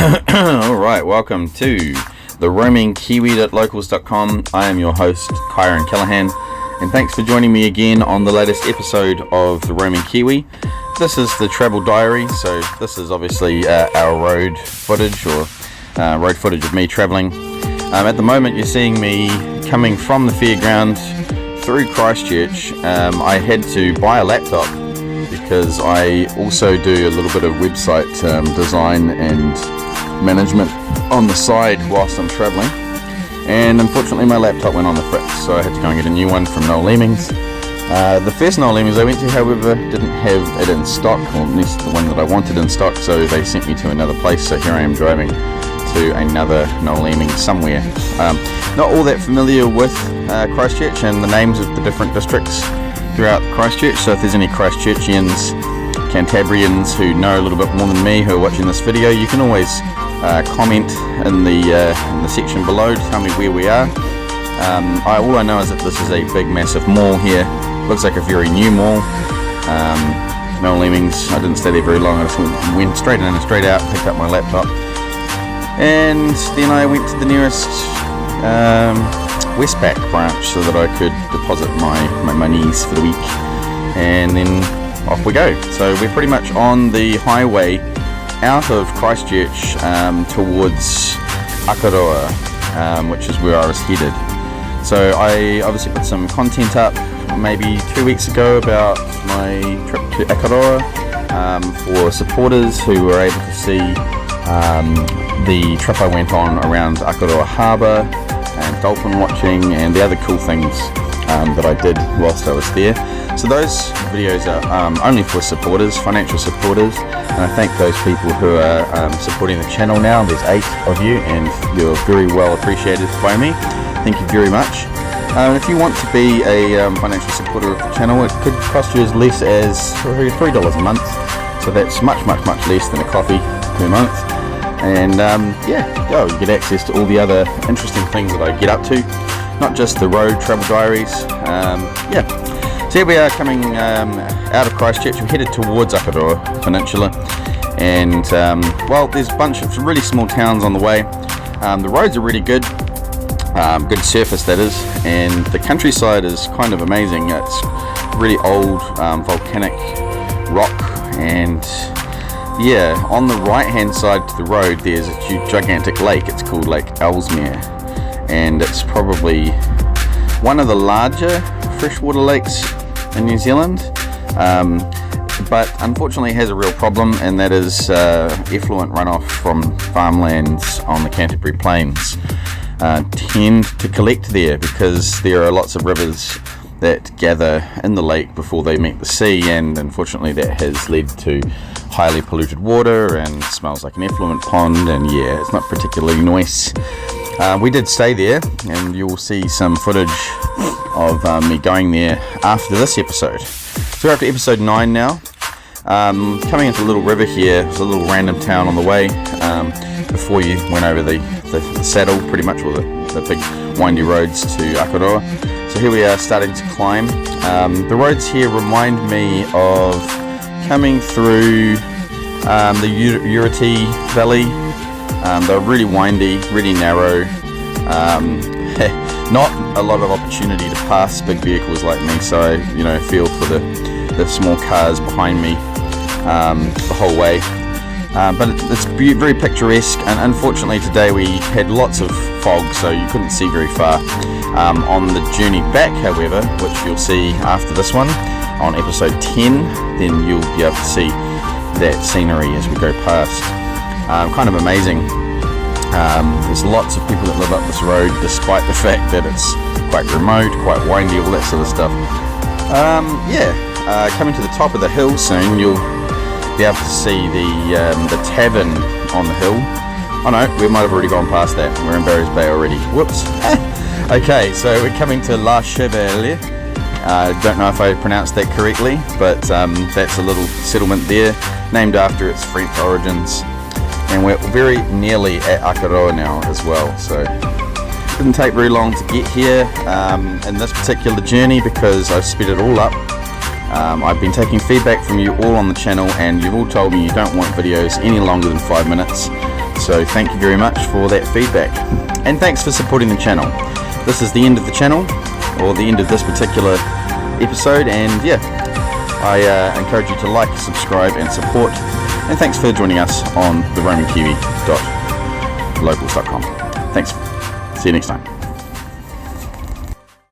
Alright, welcome to the roaming kiwi.locals.com. I am your host, Kyron Callahan, and thanks for joining me again on the latest episode of the roaming Kiwi. This is the travel diary, so this is obviously our road footage of me travelling. At the moment you're seeing me coming from the fairground through Christchurch. I had to buy a laptop because I also do a little bit of website design and management on the side whilst I'm travelling, and unfortunately my laptop went on the fritz, so I had to go and get a new one from Noel Leemings. The first Noel Leemings I went to, however, didn't have it in stock, or at least the one that I wanted in stock, so they sent me to another place. So here I am driving to another Noel Leemings somewhere. Not all that familiar with Christchurch and the names of the different districts throughout Christchurch, so if there's any Christchurchians, Cantabrians who know a little bit more than me who are watching this video, you can always comment in the section below to tell me where we are. All I know is that this is a big massive mall here. Looks like a very new mall. Noel Leemings, I didn't stay there very long. I just went straight in and straight out, picked up my laptop, and then I went to the nearest Westpac branch so that I could deposit my monies for the week, and then off we go. So we're pretty much on the highway out of Christchurch towards Akaroa, which is where I was headed. So I obviously put some content up maybe 2 weeks ago about my trip to Akaroa for supporters who were able to see the trip I went on around Akaroa Harbour and dolphin watching and the other cool things that I did whilst I was there. So those videos are only for supporters, financial supporters, and I thank those people who are supporting the channel now. There's 8 of you, and you're very well appreciated by me. Thank you very much. If you want to be a financial supporter of the channel, it could cost you as less as $3 a month, so that's much less than a coffee per month. And you get access to all the other interesting things that I get up to, not just the road travel diaries. So here we are coming out of Christchurch. We're headed towards Akaroa Peninsula, and there's a bunch of really small towns on the way. The roads are really good, good surface that is, and the countryside is kind of amazing. It's really old volcanic rock, and on the right hand side to the road there's a huge gigantic lake. It's called Lake Ellesmere, and it's probably one of the larger freshwater lakes in New Zealand, but unfortunately it has a real problem, and that is effluent runoff from farmlands on the Canterbury Plains tend to collect there, because there are lots of rivers that gather in the lake before they meet the sea, and unfortunately that has led to highly polluted water and smells like an effluent pond, and it's not particularly nice. We did stay there, and you'll see some footage of me going there after this episode. So we're up to episode 9 now. Coming into a little river here. There's a little random town on the way before you went over the saddle, pretty much, or the big windy roads to Akaroa. So here we are starting to climb. The roads here remind me of coming through the Uriti Valley. They're really windy, really narrow. Not a lot of opportunity to pass big vehicles like me, so I feel for the small cars behind me the whole way. But it's very picturesque, and unfortunately today we had lots of fog, so you couldn't see very far. On the journey back, however, which you'll see after this one on episode 10, then you'll be able to see that scenery as we go past. Kind of amazing. There's lots of people that live up this road, despite the fact that it's quite remote, quite windy, all that sort of stuff. Coming to the top of the hill soon, you'll be able to see the tavern on the hill. Oh no, we might have already gone past that. We're in Barry's Bay already. Whoops. Okay, so we're coming to La Chevalier. Don't know if I pronounced that correctly, but that's a little settlement there, named after its French origins. And we're very nearly at Akaroa now as well, so it didn't take very long to get here in this particular journey, because I've sped it all up. I've been taking feedback from you all on the channel, and you've all told me you don't want videos any longer than 5 minutes. So thank you very much for that feedback, and thanks for supporting the channel. This is the end of the channel, or the end of this particular episode, and I encourage you to like, subscribe and support, and thanks for joining us on the RomanKiwi.locals.com. Thanks. See you next time.